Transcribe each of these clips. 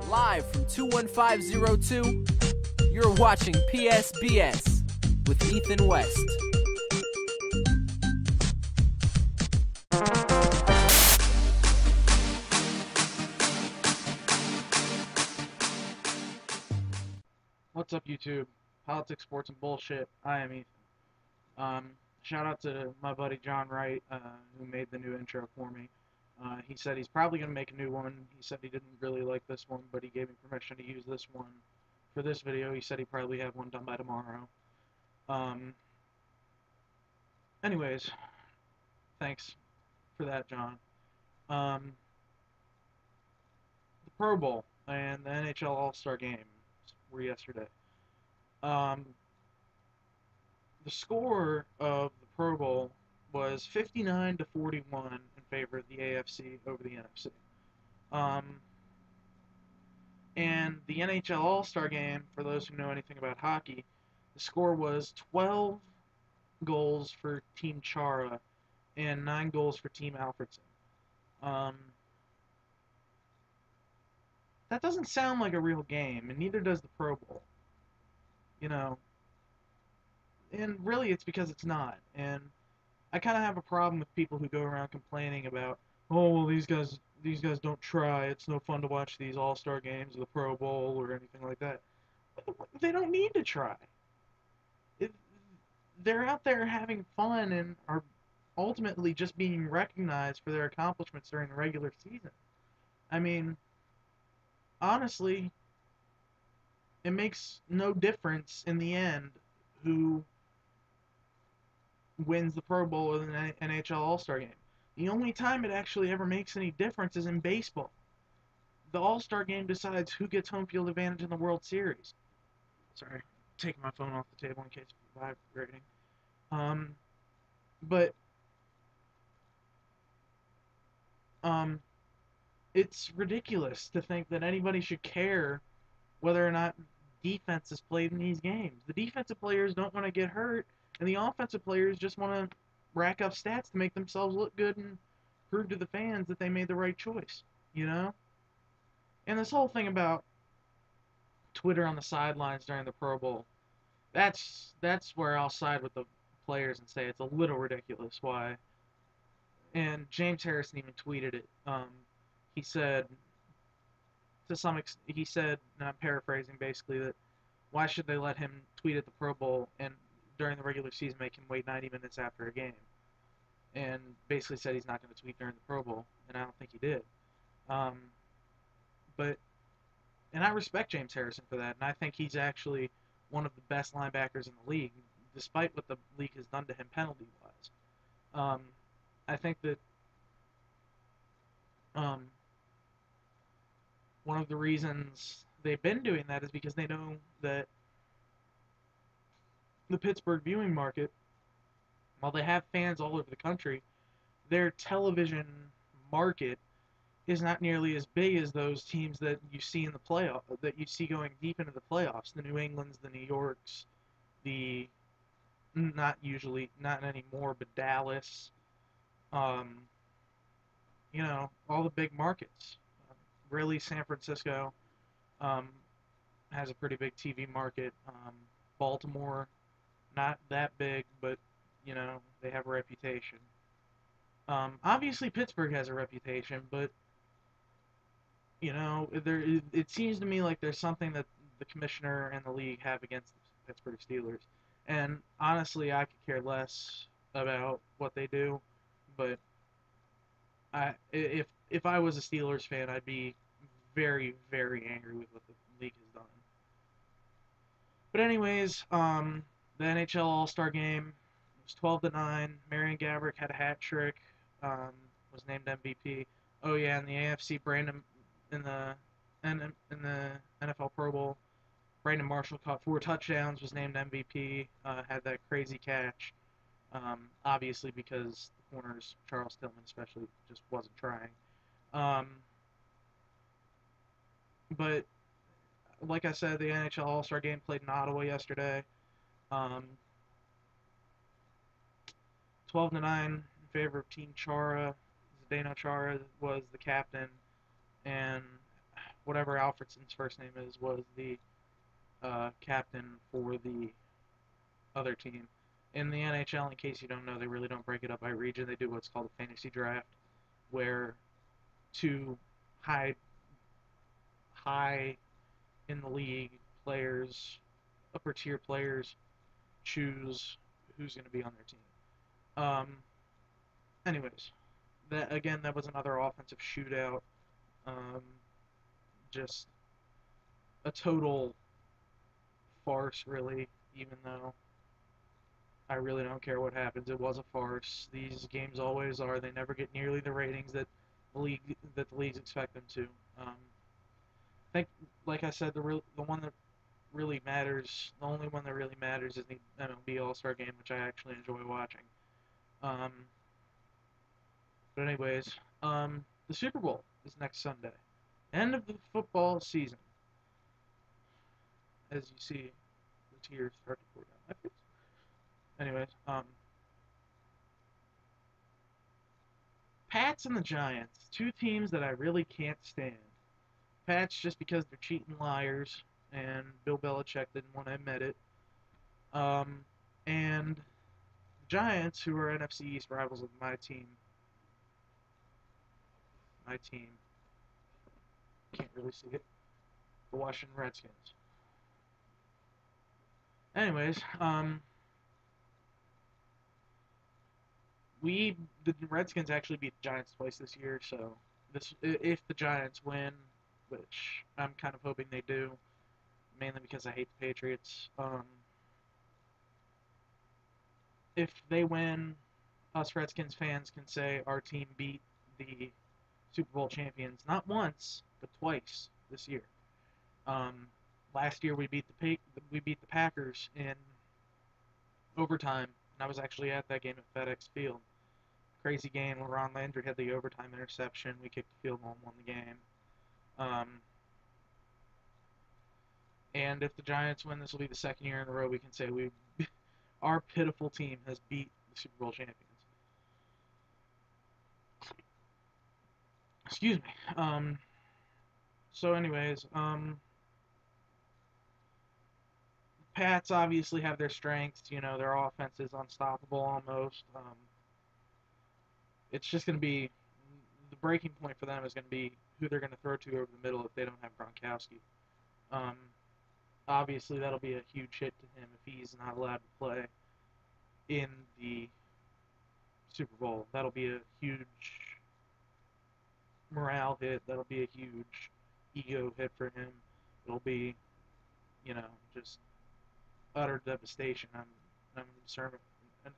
Live from 21502, you're watching PSBS with Ethan West. What's up, YouTube? Politics, sports, and bullshit. I am Ethan. Shout out to my buddy John Wright, who made the new intro for me. He said he's probably going to make a new one. He said he didn't really like this one, but he gave me permission to use this one for this video. He said he'd probably have one done by tomorrow. Anyways, thanks for that, John. The Pro Bowl and the NHL All-Star Game were yesterday. The score of the Pro Bowl was 59-41 in favor of the AFC over the NFC. And the NHL All-Star Game, for those who know anything about hockey, the score was 12 goals for Team Chara and 9 goals for Team Alfredson. That doesn't sound like a real game, and neither does the Pro Bowl. You know, and really it's because it's not. And I kind of have a problem with people who go around complaining about, oh, well, these guys don't try. It's no fun to watch these All-Star games or the Pro Bowl or anything like that. They don't need to try. They're out there having fun and are ultimately just being recognized for their accomplishments during the regular season. I mean, honestly, it makes no difference in the end who wins the Pro Bowl or the NHL All-Star Game. The only time it actually ever makes any difference is in baseball. The All-Star Game decides who gets home field advantage in the World Series. Sorry, taking my phone off the table in case it's vibrating. It's ridiculous to think that anybody should care whether or not defense is played in these games. The defensive players don't want to get hurt, and the offensive players just want to rack up stats to make themselves look good and prove to the fans that they made the right choice, you know? And this whole thing about Twitter on the sidelines during the Pro Bowl, that's where I'll side with the players and say it's a little ridiculous. Why? And James Harrison even tweeted it. He said, and I'm paraphrasing basically, that why should they let him tweet at the Pro Bowl and during the regular season make him wait 90 minutes after a game? And basically said he's not going to tweet during the Pro Bowl, and I don't think he did. And I respect James Harrison for that, and I think he's actually one of the best linebackers in the league, despite what the league has done to him penalty-wise. I think that one of the reasons they've been doing that is because they know that the Pittsburgh viewing market, while they have fans all over the country, their television market is not nearly as big as those teams that you see in the playoff, that you see going deep into the playoffs. The New Englands, the New Yorks, not anymore, but Dallas. You know, all the big markets. Really, San Francisco has a pretty big TV market. Baltimore, not that big, but, you know, they have a reputation. Obviously, Pittsburgh has a reputation, but, you know, it seems to me like there's something that the commissioner and the league have against the Pittsburgh Steelers. And honestly, I could care less about what they do, but if I was a Steelers fan, I'd be very, very angry with what the league has done. But anyways, the NHL All-Star Game was 12-9. Marian Gaborik had a hat trick, was named MVP. Oh yeah, in the AFC, Brandon in the NFL Pro Bowl, Brandon Marshall caught 4 touchdowns, was named MVP, had that crazy catch. Obviously because the corners, Charles Tillman especially, just wasn't trying. But like I said, the NHL All-Star Game played in Ottawa yesterday. 12-9 in favor of Team Chara. Zdeno Chara was the captain, and whatever Alfredson's first name is was the captain for the other team. In the NHL, in case you don't know, they really don't break it up by region. They do what's called a fantasy draft, where two high high in the league players, upper tier players, choose who's going to be on their team. Anyways, that was another offensive shootout. Um, just a total farce, really. Even though I really don't care what happens, it was a farce. These games always are. They never get nearly the ratings that the leagues expect them to. I think, like I said, the one that really matters, the only one that really matters is the MLB All-Star Game, which I actually enjoy watching. Um, but anyways, the Super Bowl is next Sunday. End of the football season. As you see, the tears start to pour down my face. Anyways, Pats and the Giants, two teams that I really can't stand. Pats just because they're cheating liars, and Bill Belichick didn't want to admit it. And the Giants, who are NFC East rivals of my team, can't really see it, the Washington Redskins. Anyways, the Redskins actually beat the Giants twice this year, so if the Giants win, which I'm kind of hoping they do, mainly because I hate the Patriots. If they win, us Redskins fans can say our team beat the Super Bowl champions not once but twice this year. Um, Last year we beat the Packers in overtime, and I was actually at that game at FedEx Field. Crazy game where Ron Landry had the overtime interception. We kicked the field goal and won the game. Um, and if the Giants win, this will be the second year in a row we can say our pitiful team has beat the Super Bowl champions. Excuse me. So anyways, Pats obviously have their strengths. You know, their offense is unstoppable almost. It's just going to be the breaking point for them is going to be who they're going to throw to over the middle if they don't have Gronkowski. Um, Obviously, that'll be a huge hit to him if he's not allowed to play in the Super Bowl. That'll be a huge morale hit. That'll be a huge ego hit for him. It'll be, you know, just utter devastation. I'm concerned, and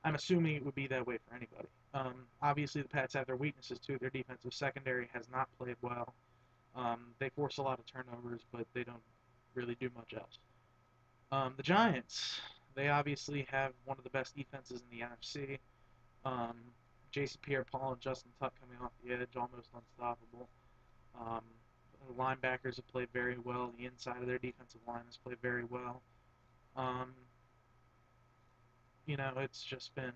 I'm assuming it would be that way for anybody. Obviously, the Pats have their weaknesses too. Their defensive secondary has not played well. They force a lot of turnovers, but they don't really do much else. The Giants, they obviously have one of the best defenses in the NFC. Um, Jason Pierre-Paul and Justin Tuck coming off the edge, almost unstoppable. Um, the linebackers have played very well. The inside of their defensive line has played very well. Um, it's just been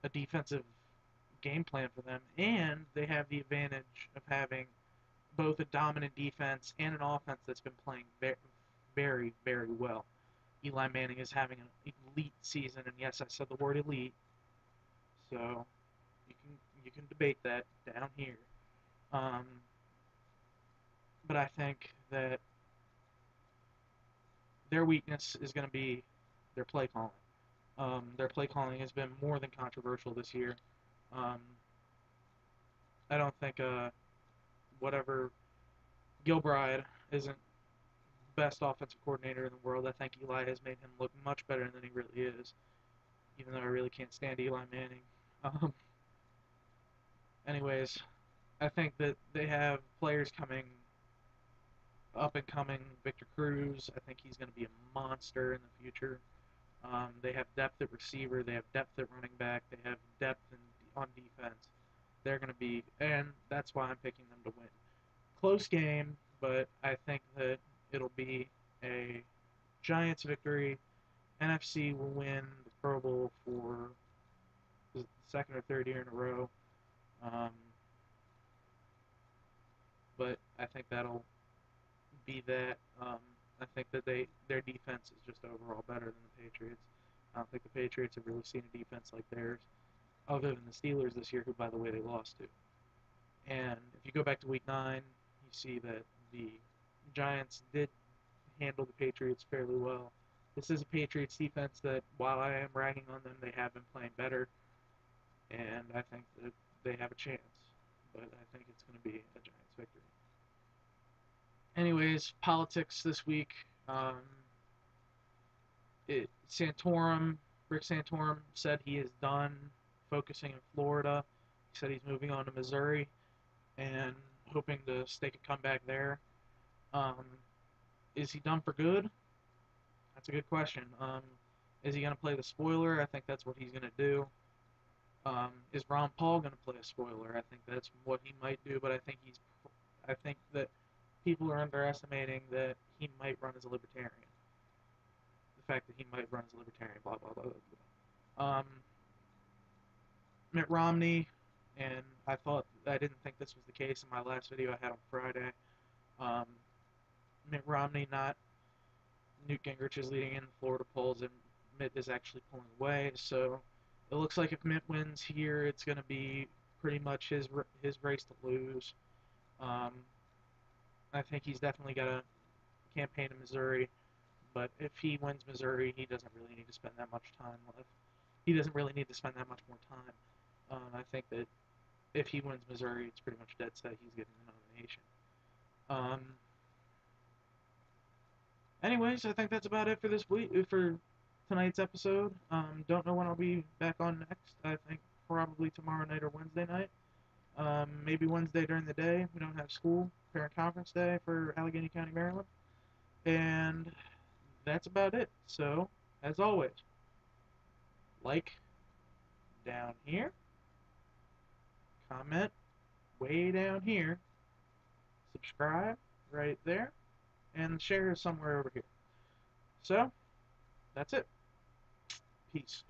a defensive game plan for them, and they have the advantage of having both a dominant defense and an offense that's been playing very, very, very well. Eli Manning is having an elite season, and yes, I said the word elite, so you can debate that down here. Um, but I think that their weakness is going to be their play calling. Their play calling has been more than controversial this year. Um, I don't think whatever Gilbride isn't best offensive coordinator in the world. I think Eli has made him look much better than he really is, even though I really can't stand Eli Manning. Um, Anyways, I think that they have players coming up and coming. Victor Cruz, I think he's going to be a monster in the future. They have depth at receiver. They have depth at running back. They have depth on defense. They're going to be, and that's why I'm picking them to win. Close game, but I think that it'll be a Giants victory. NFC will win the Pro Bowl for the second or third year in a row. Um, but I think that'll be that. I think that their defense is just overall better than the Patriots. I don't think the Patriots have really seen a defense like theirs, other than the Steelers this year, who, by the way, they lost to. And if you go back to Week 9, you see that the Giants did handle the Patriots fairly well. This is a Patriots defense that, while I am ragging on them, they have been playing better, and I think that they have a chance. But I think it's going to be a Giants victory. Anyways, politics this week. Santorum, Rick Santorum said he is done focusing in Florida. He said he's moving on to Missouri and hoping to stake a comeback there. Is he done for good? That's a good question. Is he going to play the spoiler? I think that's what he's going to do. Is Ron Paul going to play a spoiler? I think that's what he might do, but I think that people are underestimating that he might run as a libertarian. The fact that he might run as a libertarian, blah, blah, blah, blah, blah. Mitt Romney, and I didn't think this was the case in my last video I had on Friday. Mitt Romney, not Newt Gingrich, is leading in the Florida polls, and Mitt is actually pulling away. So it looks like if Mitt wins here, it's going to be pretty much his race to lose. I think he's definitely got a campaign in Missouri, but if he wins Missouri, he doesn't really need to spend that much time left. He doesn't really need to spend that much more time. I think that if he wins Missouri, it's pretty much dead set he's getting the nomination. Anyways, I think that's about it for this week, for tonight's episode. Don't know when I'll be back on next. I think probably tomorrow night or Wednesday night. Maybe Wednesday during the day. We don't have school. Parent conference day for Allegheny County, Maryland. And that's about it. So, as always, like down here, comment way down here, subscribe right there, and share somewhere over here. So, that's it. Peace.